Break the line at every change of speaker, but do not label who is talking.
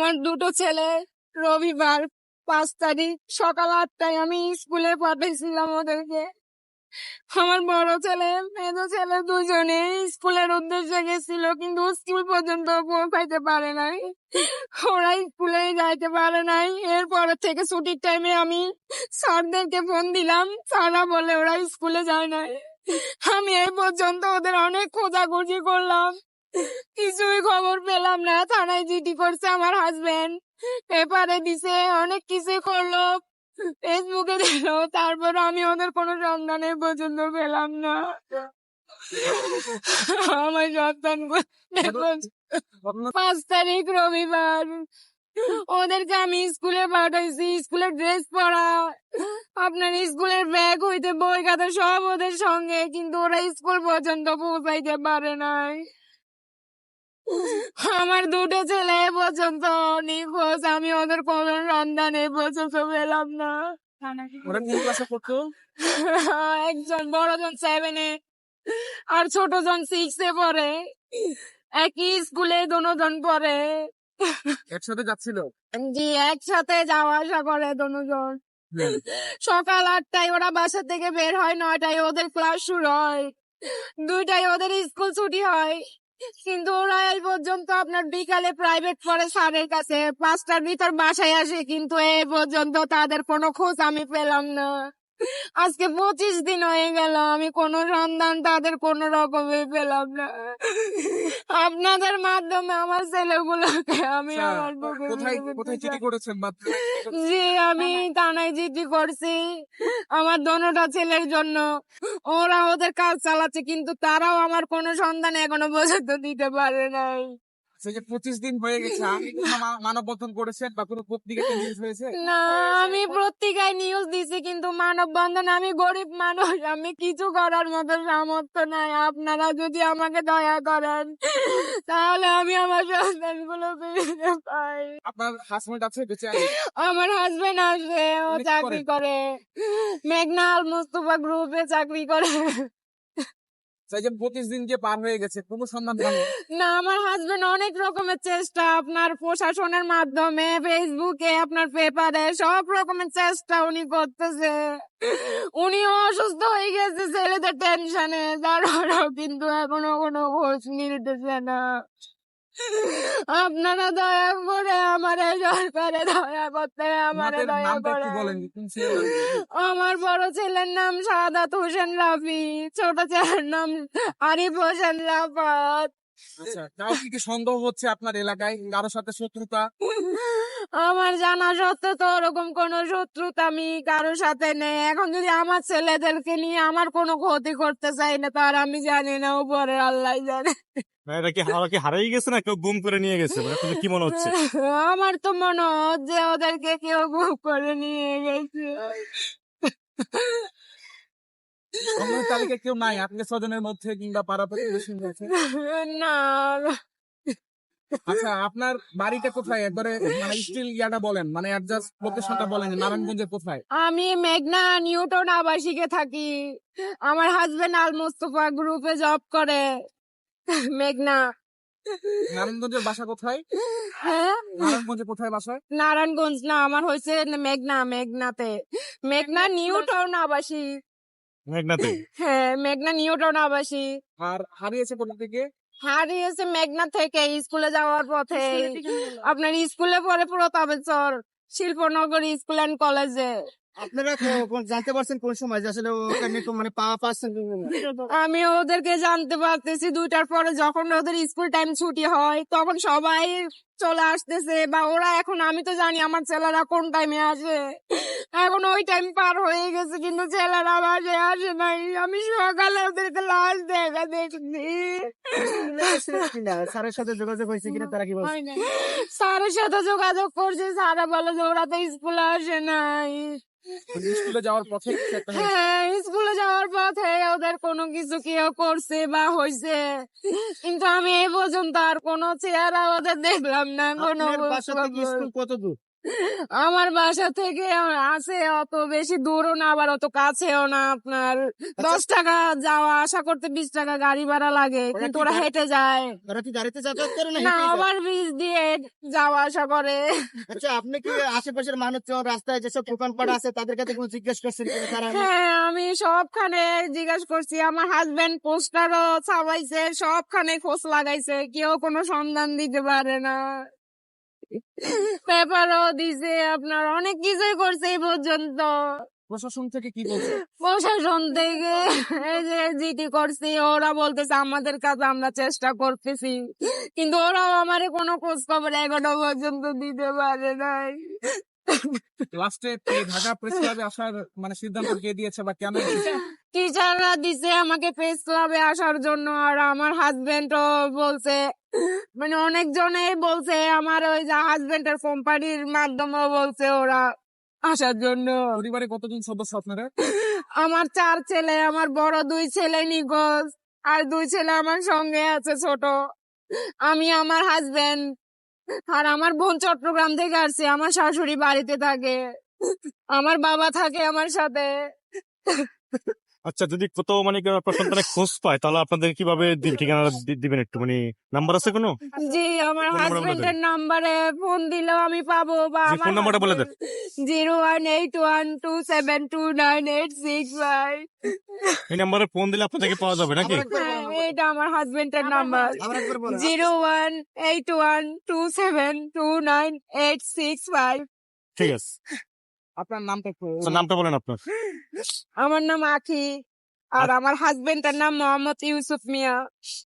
আমার দুটো ছেলে রবিবার 5 তারিখ সকাল 8টায় আমি স্কুলে পাঠাইছিলাম ওদেরকে। আমার বড় ছেলে মেজো ছেলে দুজনে স্কুলের উদ্দেশ্যে গেছিল, কিন্তু স্কুল পর্যন্ত পৌঁছাইতে পারে নাই। ওরা স্কুলে যাইতে পারে নাই। এরপরে থেকে ছুটির টাইমে আমি স্যারদেরকে ফোন দিলাম, স্যাররা বলে ওরা স্কুলে যায় নাই। আমি এই পর্যন্ত ওদের অনেক খোঁজাখুঁজি করলাম, কিছুই খবর পেলাম না। থানায় জিডি করছে আমার হাজবেন্ড, পেপারে দিছে, অনেক কিছুই করলো, ফেসবুকে দিল, তারপর আমি ওদের কোনো সন্ধানে পর্যন্ত পেলাম না। আমার সন্তান 5 তারিখ রবিবার ওদেরকে আমি স্কুলে পাঠাইছি, স্কুলের ড্রেস পরা, আপনার স্কুলের ব্যাগ হইতে বই খাতা সব ওদের সঙ্গে, কিন্তু ওরা স্কুল পর্যন্ত পৌঁছাইতে পারে নাই। আমার দুটো ছেলে এ পর্যন্ত নিখোঁজ, আমি ওদের কোন সন্ধান এ পর্যন্ত পেলাম না।
ওরা কোন ক্লাসে পড়তো?
একজন বড়জন 7-এ আর ছোটজন 6-এ পড়ে। একই স্কুলে দুজন পড়ে।
একসাথে যাচ্ছিল?
জি, একসাথে যাওয়া আসা করে দুজন। সকাল 8টায় ওরা বাসা থেকে বের হয়, 9টায় ওদের ক্লাস শুরু হয়, 2টায় ওদের স্কুল ছুটি হয়। কিন্তু ওরা এই পর্যন্ত আপনার বিকালে প্রাইভেট পড়ে স্যারের কাছে, 5টার ভিতর বাসায় আসে, কিন্তু এই পর্যন্ত তাদের কোনো খোঁজ আমি পেলাম না। আজকে 25 দিন হয়ে গেল, আমি কোনো সন্ধান তাদের কোনো রকমে পেলাম না। আপনাদের মাধ্যমে আমার ছেলেগুলোকে আমি আমার বুকে
কোথায় চিঠি করেছেন?
জি, আমি থানায় জিডি করছি আমার দোনোটা ছেলের জন্য। ওরা ওদের কাজ চালাচ্ছে, কিন্তু তারাও আমার কোনো সন্ধান এখনো পর্যন্ত দিতে পারে নাই।
সেই যে 25 দিন হয়ে গেছে, আমি মানববন্ধন করেছেন বা কোনো পত্রিকাতে নিউজ হয়েছে?
না, আমি পত্রিকায় নিউজ দিছি, কিন্তু মানববন্ধন, আমি গরিব মানুষ, আমি কিছু করার মতো সামর্থ্য নাই। আপনারা যদি আমাকে দয়া করেন তাহলে আমি আমার সন্তানগুলো ফিরে পাই।
আপনার হাজবেন্ড আছে বেঁচে আছে?
আমার হাজবেন্ড আছে, ও
উনি কি
চাকরি করে, মেঘনা আল মুস্তফা গ্রুপে চাকরি করে।
সেই যে 25 দিন যে পার হয়ে গেছে, কোনো সন্ধান পাননি?
না, আমার হাজবেন্ড অনেক রকমের চেষ্টা, আপনার প্রশাসনের মাধ্যমে, ফেসবুকে, আপনার পেপারে, সব রকমের চেষ্টা উনি করতেছে। উনিও অসুস্থ হয়ে গেছে ছেলেদের টেনশনে, তারপরেও কিন্তু এখনো কোনো খোঁজ মিলতেছে না। আপনারা দয়া করে আমারে, সরকারে দয়া করতে আমারে
ওনাদের
দয়া
নামটা একটু
করে।
বলেন, কোন ছেলের নাম কি?
আমার বড় ছেলের নাম সাদাত হোসেন রাফি, ছোট ছেলের নাম আরিফ হোসেন রাফাত।
আচ্ছা, কাউ কি সন্দেহ হচ্ছে আপনার এলাকায় কারোর সাথে শত্রুতা?
আমার জানা সত্ত্বেও তো ওরকম কোনো শত্রুতা আমি কারোর সাথে নেই। এখন যদি আমার ছেলেদেরকে নিয়ে আমার কোনো ক্ষতি করতে চাই না, তার আমি জানি না, উপরে আল্লাহ জানে।
এটা কি হারিয়ে গেছে না কেউ গুম করে নিয়ে গেছে? মানে আপনার কি মনে হচ্ছে?
আমার তো মনে হচ্ছে ওদেরকে কেউ গুম করে নিয়ে গেছে।
সন্ধানের তালিকায় কেউ নাই আপনার স্বজনের মধ্যে কিংবা পাড়া প্রতিবেশীর মধ্যে?
না,
আচ্ছা, আপনার বাড়িটা কোথায়? একবারে মানে স্টিল ইয়াটা বলেন, মানে অ্যাডজাস্ট লোকেশনটা বলেন, নারায়ণগঞ্জের কোথায়?
আমি মেঘনা নিউটন আবাসিকে থাকি। আমার হাজবেন্ড আল মুস্তফা গ্রুপে জব করে, মেঘনা।
নারায়ণগঞ্জের বাসা কোথায়?
হ্যাঁ,
নারায়ণগঞ্জে কোথায় বাসা?
নারায়ণগঞ্জ না, আমার হয়েছে মেঘনাতে, মেঘনা নিউটন আবাসিক।
মেঘনাতে?
হ্যাঁ, মেঘনা নিউটন আবাসিক।
আর হারিয়েছে কোথা থেকে?
হারিয়েছে মেঘনা থেকে, স্কুলে যাওয়ার পথে। আপনার স্কুলে পড়ে প্রতাপেশ্বর শিল্পনগর স্কুল অ্যান্ড কলেজে।
আপনারা জানতে পারছেন কোন সময় যে আসলে ওকে মানে পাওয়া পাচ্ছেন?
আমি ওদেরকে জানতে পারতেছি 2টার পরে, যখন ওদের স্কুল টাইম ছুটি হয় তখন সবাই চলে আসতেছে, বা ওরা এখন, আমি তো জানি আমার ছেলেরা কোন টাইমে আসে, এখন ওই টাইম পার হয়ে গেছে, কিন্তু ছেলেরা বাসে আসে নাই। আমি সকালে ওদেরকে লাশ দেখছি।
স্যারের সাথে যোগাযোগ হয়েছে কিনা তারা কি বলছে?
স্যারের সাথে যোগাযোগ করছে, স্যারা বলে যে ওরা তো স্কুলে আসে নাই।
স্কুলে যাওয়ার পথে কিছু একটা হয়েছে?
হ্যাঁ, স্কুলে যাওয়ার পথে ওদের কোনো কিছু কেউ করছে বা হয়েছে, কিন্তু আমি এই পর্যন্ত আর কোনো চেহারা ওদের দেখলাম না, কোনো
আপনার বাসা থেকে স্কুল কত দূর?
আমার বাসা থেকে আছে অত বেশি দূরও না আবার অত কাছেও না, আপনার 10 টাকা যাওয়া আসা করতে 20 টাকা গাড়ি ভাড়া লাগে,
ওরা
কিন্তু
কি
ওরা হেঁটে যায়।
ওরা কি গাড়িতে যাতায়াত করে না
না,
হেঁটেই যায়?
ওভারব্রিজ দিয়ে যাওয়া আসা করে।
আচ্ছা, আপনি কি আশেপাশের মানুষজন রাস্তায় যেসব দোকানপাট আছে তাদের কাছে কোনো জিজ্ঞেস করছেন কিনা তারা
হ্যাঁ, আমি সবখানে জিজ্ঞাসা করছি, আমার হাজবেন্ড পোস্টারও ছাপাইছে, সবখানে খোঁজ লাগাইছে, কেউ কোনো সন্ধান দিতে পারে না। পেপারও দিছে, আপনার অনেক কিছুই করছে এই পর্যন্ত।
প্রশাসন থেকে কি বলছে?
প্রশাসন থেকে এই যে জিডি করছি, ওরা বলতেছে আমাদের কাছে আমরা চেষ্টা করতেছি, কিন্তু ওরাও আমারে কোনো খোঁজ খবর এখনো পর্যন্ত দিতে পারে নাই।
লাস্টে ঢাকা প্রেস ক্লাবে আসার মানে সিদ্ধান্ত কে দিয়েছে বা কেন এসেছে?
টিচাররা দিছে আমাকে প্রেস ক্লাবে আসার জন্য, আর আমার হাজবেন্ডও বলছে, মানে অনেকজনেই বলছে, আমার ওই যে হাজবেন্ডের কোম্পানির মাধ্যমেও বলছে ওরা আসার জন্য।
পরিবারে কতজন সদস্য আপনারা?
আমার 4 ছেলে, আমার বড় 2 ছেলে নিখোঁজ, আর 2 ছেলে আমার সঙ্গে আছে ছোট। আমি, আমার হাজবেন্ড, আর আমার বোন চট্টগ্রাম থেকে আসছে, আমার শাশুড়ি বাড়িতে থাকে, আমার বাবা থাকে আমার সাথে।
আচ্ছা, যদি কোথাও মানে কেউ আপনার সন্তানের খোঁজ পায় তাহলে আপনাদের কিভাবে ঠিকানা দিবেন একটু, মানে নাম্বার আছে কোনো?
জি, আমার
ফোন নাম্বার বলে
হাজবেন্ডের নাম্বারে ফোন দিলেও আমি পাবো, বা
জি,
আমার
ফোন নাম্বারটা বলে দেন।
01812729865।
এই নাম্বারে ফোন দিলে আপনাদেরকে পাওয়া যাবে নাকি?
আবার একবার
হ্যাঁ,
বলেন।
এটা আমার হাজবেন্ডের নাম্বার,
আবার একবার বলেন।
01812729865।
ঠিক আছে,
আপনার নামটা একটু
আচ্ছা, নামটা বলেন আপনার।
আমার নাম আখি, আর আমার হাজবেন্ডের নাম মোহাম্মদ ইউসুফ মিয়া।